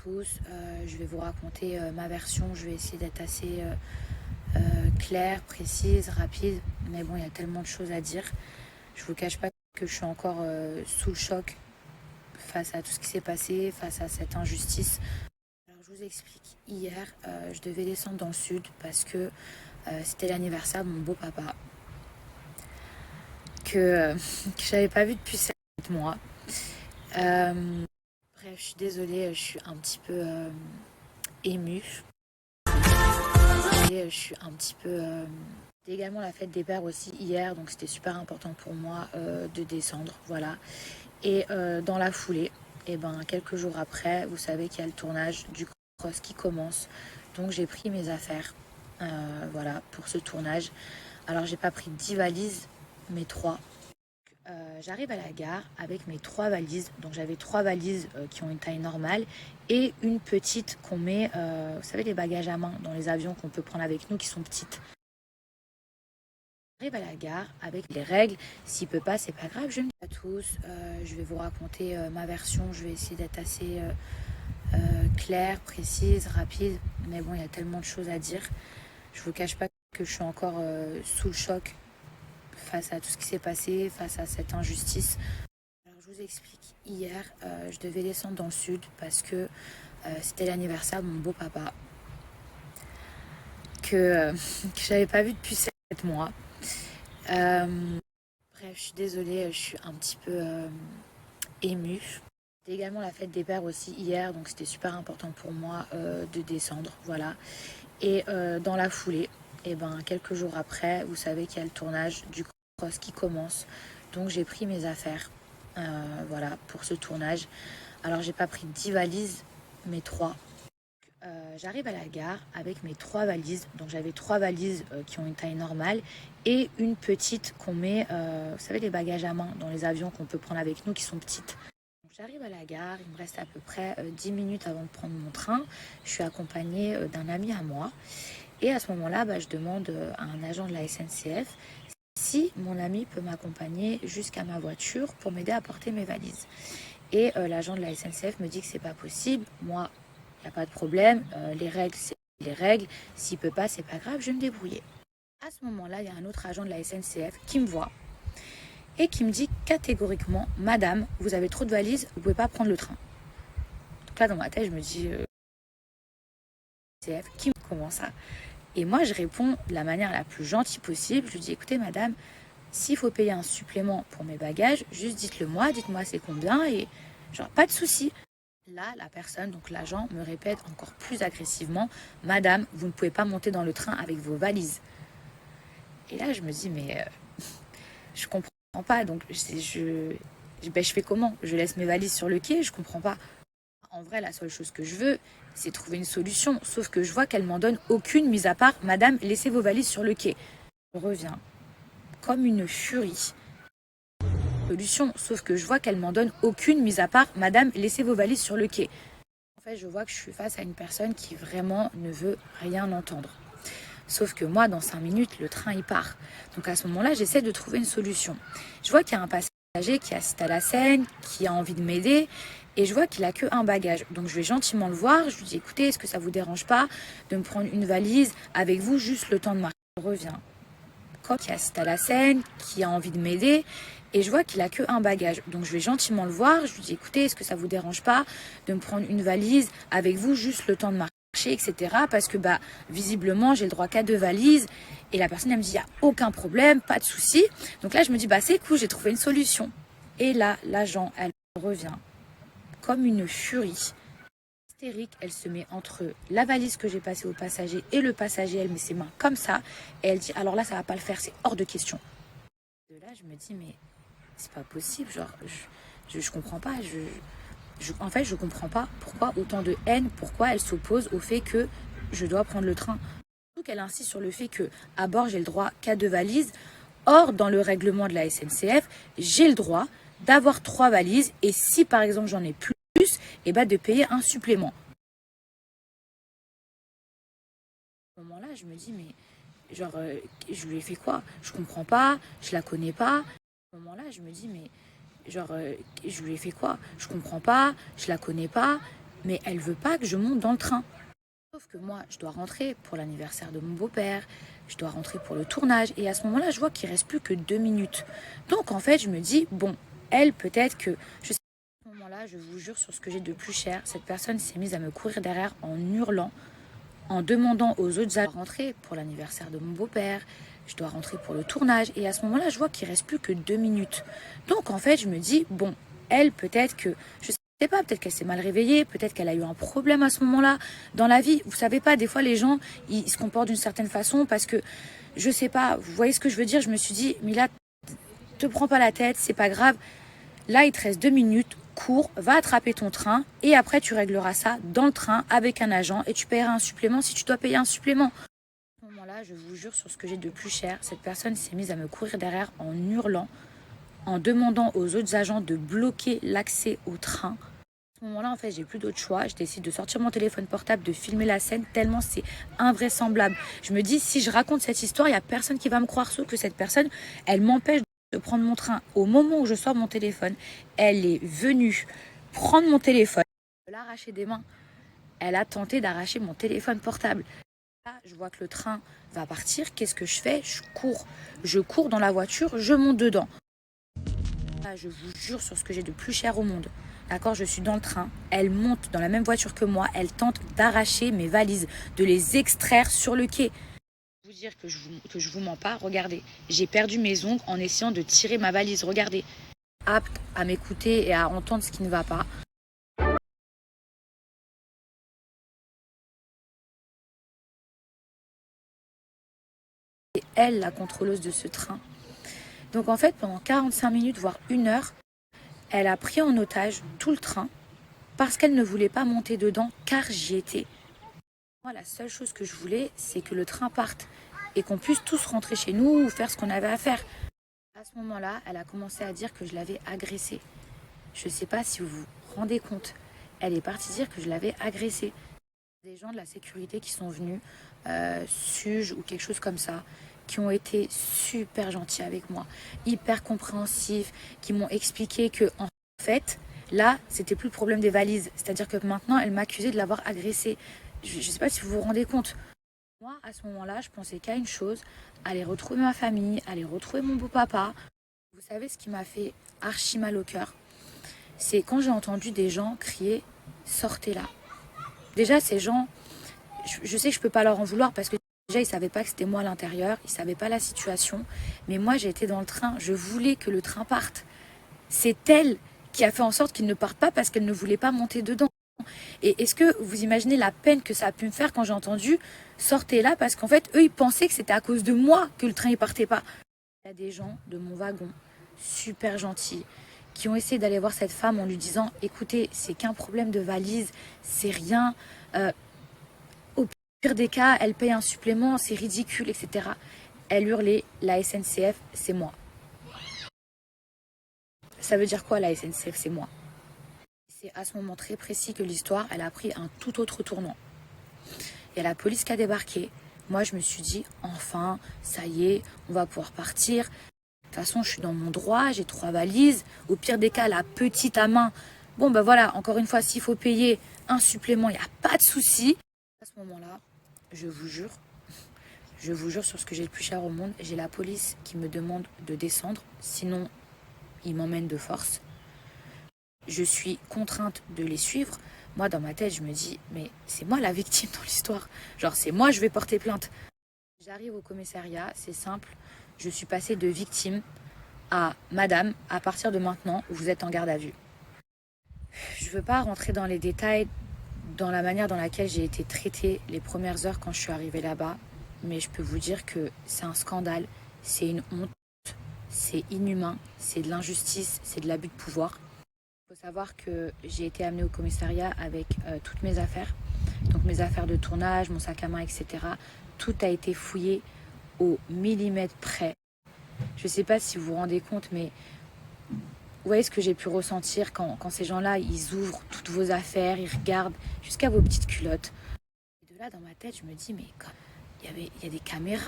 tous, je vais vous raconter ma version, je vais essayer d'être assez claire, précise, rapide, mais bon, il y a tellement de choses à dire. Je vous cache pas que je suis encore sous le choc face à tout ce qui s'est passé, face à cette injustice. Alors je vous explique, hier, je devais descendre dans le sud parce que c'était l'anniversaire de mon beau-papa, que j'avais pas vu depuis 7 mois. Bref, je suis désolée, je suis un petit peu émue. Je suis un petit peu... C'était également la fête des pères aussi hier, donc c'était super important pour moi de descendre, voilà. Et dans la foulée, et ben, quelques jours après, vous savez qu'il y a le tournage du cross qui commence. Donc j'ai pris mes affaires, voilà, pour ce tournage. Alors j'ai pas pris 10 valises, mais 3. J'arrive à la gare avec mes 3 valises. Donc j'avais 3 valises qui ont une taille normale et une petite qu'on met, vous savez, les bagages à main dans les avions qu'on peut prendre avec nous qui sont petites. J'arrive à la gare avec les règles. S'il peut pas, c'est pas grave. Je ne dis pas à tous. Je vais vous raconter ma version. Je vais essayer d'être assez claire, précise, rapide. Mais bon, il y a tellement de choses à dire. Je vous cache pas que je suis encore sous le choc face à tout ce qui s'est passé, face à cette injustice. Alors je vous explique, hier je devais descendre dans le sud parce que c'était l'anniversaire de mon beau-papa que j'avais pas vu depuis 7 mois. Bref, je suis désolée, je suis un petit peu émue. C'était également la fête des pères aussi hier, donc c'était super important pour moi de descendre, voilà. Et dans la foulée, et ben, quelques jours après, vous savez qu'il y a le tournage du cross qui commence. Donc j'ai pris mes affaires, voilà, pour ce tournage. Alors j'ai pas pris 10 valises, mais 3. J'arrive à la gare avec mes 3 valises. Donc j'avais 3 valises qui ont une taille normale et une petite qu'on met, vous savez, les bagages à main dans les avions qu'on peut prendre avec nous qui sont petites. Donc j'arrive à la gare, il me reste à peu près 10 minutes avant de prendre mon train. Je suis accompagnée d'un ami à moi. Et à ce moment-là, je demande à un agent de la SNCF si mon ami peut m'accompagner jusqu'à ma voiture pour m'aider à porter mes valises. Et l'agent de la SNCF me dit que c'est pas possible. Moi, il n'y a pas de problème. Les règles, c'est les règles. S'il peut pas, c'est pas grave, je vais me débrouiller. À ce moment-là, il y a un autre agent de la SNCF qui me voit et qui me dit catégoriquement, Madame, vous avez trop de valises, vous pouvez pas prendre le train. Donc là, dans ma tête, je me dis, SNCF, qui me comment ça? Et moi, je réponds de la manière la plus gentille possible. Je lui dis, écoutez, madame, s'il faut payer un supplément pour mes bagages, juste dites-le moi, dites-moi c'est combien et genre, pas de souci. Là, la personne, donc l'agent, me répète encore plus agressivement, madame, vous ne pouvez pas monter dans le train avec vos valises. Et là, je me dis, mais je comprends pas. Donc, je fais comment? Je laisse mes valises sur le quai? Je comprends pas. En vrai, la seule chose que je veux, c'est trouver une solution. Sauf que je vois qu'elle m'en donne aucune, mis à part, madame, laissez vos valises sur le quai. Je reviens comme une furie. Solution, sauf que je vois qu'elle m'en donne aucune, mis à part, madame, laissez vos valises sur le quai. En fait, je vois que je suis face à une personne qui vraiment ne veut rien entendre. Sauf que moi, dans 5 minutes, le train, il part. Donc à ce moment-là, j'essaie de trouver une solution. Je vois qu'il y a un passager qui assiste à la scène, qui a envie de m'aider, et je vois qu'il a qu'un bagage. Donc je vais gentiment le voir, je lui dis, écoutez, est-ce que ça vous dérange pas de me prendre une valise avec vous, juste le temps de marcher? Je reviens. Qui assiste à la scène, qui a envie de m'aider, et je vois qu'il a qu'un bagage. Donc je vais gentiment le voir, je lui dis, écoutez, est-ce que ça vous dérange pas de me prendre une valise avec vous, juste le temps de marcher, etc. Parce que visiblement, j'ai le droit qu'à 2 valises. Et la personne, elle me dit, il n'y a aucun problème, pas de souci. Donc là, je me dis, c'est cool, j'ai trouvé une solution. Et là, l'agent, elle revient comme une furie. Hystérique, elle se met entre la valise que j'ai passée au passager et le passager, elle met ses mains comme ça. Et elle dit, alors là, ça va pas le faire, c'est hors de question. De là, je me dis, mais c'est pas possible, genre, je comprends pas. En fait, je comprends pas pourquoi autant de haine, pourquoi elle s'oppose au fait que je dois prendre le train. Donc elle insiste sur le fait que à bord j'ai le droit qu'à 2 valises. Or, dans le règlement de la SNCF, j'ai le droit d'avoir 3 valises et si par exemple j'en ai plus, de payer un supplément. À ce moment-là, je me dis mais genre je lui ai fait quoi? Je comprends pas, je la connais pas. À ce moment-là, je me dis mais genre je lui ai fait quoi? Je comprends pas, je la connais pas. mais elle veut pas que je monte dans le train. Sauf que moi, je dois rentrer pour l'anniversaire de mon beau-père, je dois rentrer pour le tournage, et à ce moment-là, je vois qu'il reste plus que 2 minutes. Donc en fait, je me dis, bon, elle, peut-être que... Je sais, à ce moment-là, je vous jure sur ce que j'ai de plus cher, cette personne s'est mise à me courir derrière en hurlant, en demandant aux autres à rentrer pour l'anniversaire de mon beau-père, je dois rentrer pour le tournage, et à ce moment-là, je vois qu'il reste plus que 2 minutes. Donc en fait, je me dis, bon, elle, peut-être que... Je sais pas, peut-être qu'elle s'est mal réveillée, peut-être qu'elle a eu un problème à ce moment-là dans la vie. Vous savez pas, des fois les gens, ils se comportent d'une certaine façon parce que, je sais pas, vous voyez ce que je veux dire? Je me suis dit, mais là, te prends pas la tête, c'est pas grave. Là, il te reste 2 minutes, cours, va attraper ton train et après tu régleras ça dans le train avec un agent et tu paieras un supplément si tu dois payer un supplément. À ce moment-là, je vous jure sur ce que j'ai de plus cher, cette personne s'est mise à me courir derrière en hurlant, en demandant aux autres agents de bloquer l'accès au train. À ce moment-là, en fait, j'ai plus d'autre choix. Je décide de sortir mon téléphone portable, de filmer la scène, tellement c'est invraisemblable. Je me dis, si je raconte cette histoire, il n'y a personne qui va me croire, sauf que cette personne, elle m'empêche de prendre mon train. Au moment où je sors mon téléphone, elle est venue prendre mon téléphone, l'arracher des mains. Elle a tenté d'arracher mon téléphone portable. Là, je vois que le train va partir. Qu'est-ce que je fais? Je cours dans la voiture, je monte dedans. Là, je vous jure sur ce que j'ai de plus cher au monde. D'accord, je suis dans le train, elle monte dans la même voiture que moi, elle tente d'arracher mes valises, de les extraire sur le quai. Je vais vous dire que je vous mens pas, regardez, j'ai perdu mes ongles en essayant de tirer ma valise, regardez. Apte à m'écouter et à entendre ce qui ne va pas. C'est elle la contrôleuse de ce train. Donc en fait, pendant 45 minutes, voire 1 heure, elle a pris en otage tout le train parce qu'elle ne voulait pas monter dedans car j'y étais. Moi, la seule chose que je voulais, c'est que le train parte et qu'on puisse tous rentrer chez nous ou faire ce qu'on avait à faire. À ce moment-là, elle a commencé à dire que je l'avais agressée. Je ne sais pas si vous vous rendez compte. Elle est partie dire que je l'avais agressée. Des gens de la sécurité qui sont venus, SUGE ou quelque chose comme ça, qui ont été super gentils avec moi, hyper compréhensifs, qui m'ont expliqué que en fait, là, c'était plus le problème des valises. C'est-à-dire que maintenant, elle m'accusait de l'avoir agressée. Je ne sais pas si vous vous rendez compte. Moi, à ce moment-là, je pensais qu'à une chose, aller retrouver ma famille, aller retrouver mon beau-papa. Vous savez ce qui m'a fait archi mal au cœur? C'est quand j'ai entendu des gens crier «Sortez là». Déjà, ces gens, je sais que je peux pas leur en vouloir parce que déjà, ils savaient pas que c'était moi à l'intérieur, ils savaient pas la situation. Mais moi, j'étais dans le train, je voulais que le train parte. C'est elle qui a fait en sorte qu'il ne parte pas parce qu'elle ne voulait pas monter dedans. Et est-ce que vous imaginez la peine que ça a pu me faire quand j'ai entendu sortez là parce qu'en fait, eux, ils pensaient que c'était à cause de moi que le train ne partait pas. Il y a des gens de mon wagon, super gentils, qui ont essayé d'aller voir cette femme en lui disant écoutez, c'est qu'un problème de valise, c'est rien. Au pire des cas, elle paye un supplément, c'est ridicule, etc. Elle hurlait la SNCF, c'est moi. Ça veut dire quoi la SNCF, c'est moi? C'est à ce moment très précis que l'histoire, elle a pris un tout autre tournant. Il y a la police qui a débarqué. Moi, je me suis dit, enfin, ça y est, on va pouvoir partir. De toute façon, je suis dans mon droit, j'ai 3 valises. Au pire des cas, la petite à main. Bon, ben voilà, encore une fois, s'il faut payer un supplément, il n'y a pas de souci. À ce moment-là, je vous jure sur ce que j'ai le plus cher au monde, j'ai la police qui me demande de descendre, sinon ils m'emmènent de force. Je suis contrainte de les suivre. Moi, dans ma tête, je me dis, mais c'est moi la victime dans l'histoire. Genre, c'est moi, je vais porter plainte. J'arrive au commissariat, c'est simple. Je suis passée de victime à madame, à partir de maintenant, vous êtes en garde à vue. Je ne veux pas rentrer dans les détails, dans la manière dans laquelle j'ai été traitée les premières heures quand je suis arrivée là-bas. Mais je peux vous dire que c'est un scandale, c'est une honte, c'est inhumain, c'est de l'injustice, c'est de l'abus de pouvoir. Il faut savoir que j'ai été amenée au commissariat avec toutes mes affaires. Donc mes affaires de tournage, mon sac à main, etc. Tout a été fouillé au millimètre près. Je ne sais pas si vous vous rendez compte, mais vous voyez ce que j'ai pu ressentir quand ces gens-là, ils ouvrent toutes vos affaires, ils regardent jusqu'à vos petites culottes. Et de là, dans ma tête, je me dis, mais il y a des caméras.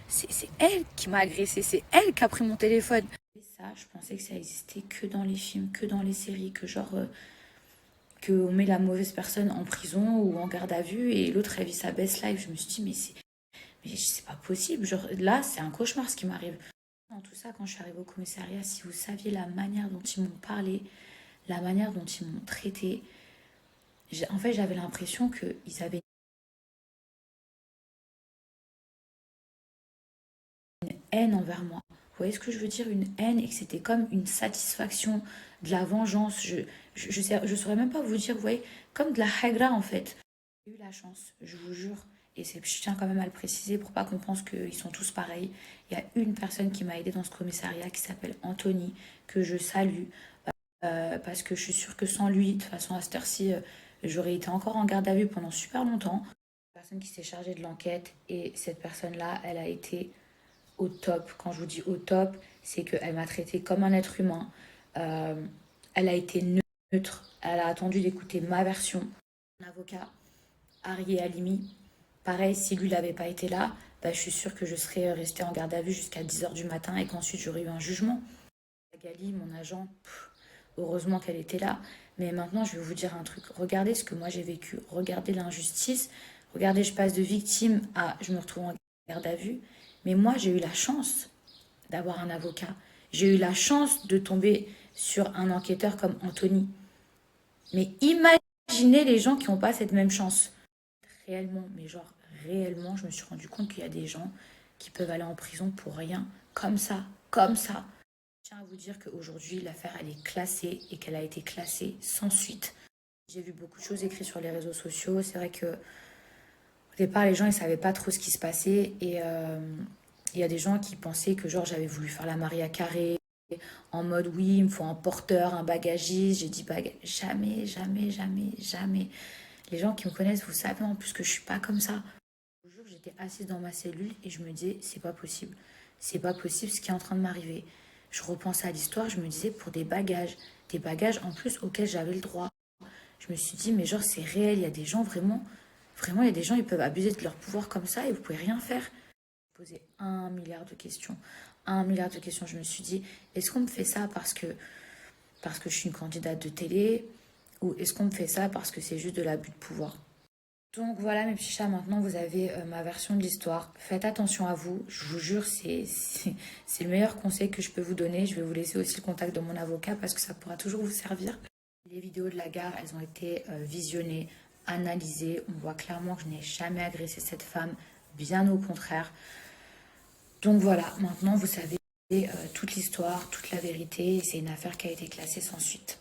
C'est elle qui m'a agressée, c'est elle qui a pris mon téléphone. Et ça, je pensais que ça existait que dans les films, que dans les séries, que genre... qu'on met la mauvaise personne en prison ou en garde à vue et l'autre elle vit sa best life. Je me suis dit, mais c'est pas possible. Genre, là, c'est un cauchemar ce qui m'arrive. Dans tout ça, quand je suis arrivée au commissariat, si vous saviez la manière dont ils m'ont parlé, la manière dont ils m'ont traité, en fait, j'avais l'impression qu'ils avaient une haine envers moi. Vous voyez ce que je veux dire? Une haine et que c'était comme une satisfaction, de la vengeance. Je saurais même pas vous dire, vous voyez, comme de la hagra en fait. J'ai eu la chance, je vous jure, et je tiens quand même à le préciser pour pas qu'on pense qu'ils sont tous pareils. Il y a une personne qui m'a aidée dans ce commissariat qui s'appelle Anthony, que je salue, parce que je suis sûre que sans lui, de toute façon à cette heure-ci, j'aurais été encore en garde à vue pendant super longtemps. La personne qui s'est chargée de l'enquête, et cette personne-là, elle a été au top. Quand je vous dis au top, c'est qu'elle m'a traité comme un être humain. Euh, Elle a été neutre, elle a attendu d'écouter ma version. Mon avocat, Ari Halimi, pareil, si lui n'avait pas été là, bah, je suis sûre que je serais restée en garde à vue jusqu'à 10 h du matin et qu'ensuite j'aurais eu un jugement. Gali, mon agent, heureusement qu'elle était là. Mais maintenant, je vais vous dire un truc. Regardez ce que moi j'ai vécu. Regardez l'injustice. Regardez, je passe de victime à je me retrouve en garde à vue. Mais moi, j'ai eu la chance d'avoir un avocat. J'ai eu la chance de tomber sur un enquêteur comme Anthony. Mais imaginez les gens qui n'ont pas cette même chance. Réellement, mais genre réellement, je me suis rendu compte qu'il y a des gens qui peuvent aller en prison pour rien. Comme ça, comme ça. Je tiens à vous dire qu'aujourd'hui, l'affaire, elle est classée et qu'elle a été classée sans suite. J'ai vu beaucoup de choses écrites sur les réseaux sociaux. C'est vrai que au départ, les gens, ils savaient pas trop ce qui se passait. Et il y a des gens qui pensaient que genre j'avais voulu faire la Maria Carré en mode oui, il me faut un porteur, un bagagiste. J'ai dit jamais, jamais, jamais, jamais. Les gens qui me connaissent, vous savez en plus que je suis pas comme ça. Un jour, j'étais assise dans ma cellule et je me disais, c'est pas possible. C'est pas possible ce qui est en train de m'arriver. Je repensais à l'histoire, je me disais, pour des bagages en plus auxquels j'avais le droit. Je me suis dit, mais genre, c'est réel, il y a des gens vraiment, vraiment, il y a des gens, ils peuvent abuser de leur pouvoir comme ça et vous pouvez rien faire. Je me posais 1 milliard de questions. 1 milliard de questions. Je me suis dit, est-ce qu'on me fait ça parce que je suis une candidate de télé ou est-ce qu'on me fait ça parce que c'est juste de l'abus de pouvoir? Donc voilà mes petits chats, maintenant vous avez ma version de l'histoire. Faites attention à vous, je vous jure, c'est le meilleur conseil que je peux vous donner. Je vais vous laisser aussi le contact de mon avocat parce que ça pourra toujours vous servir. Les vidéos de la gare, elles ont été visionnées, analysées. On voit clairement que je n'ai jamais agressé cette femme, bien au contraire. Donc voilà, maintenant vous savez toute l'histoire, toute la vérité. C'est une affaire qui a été classée sans suite.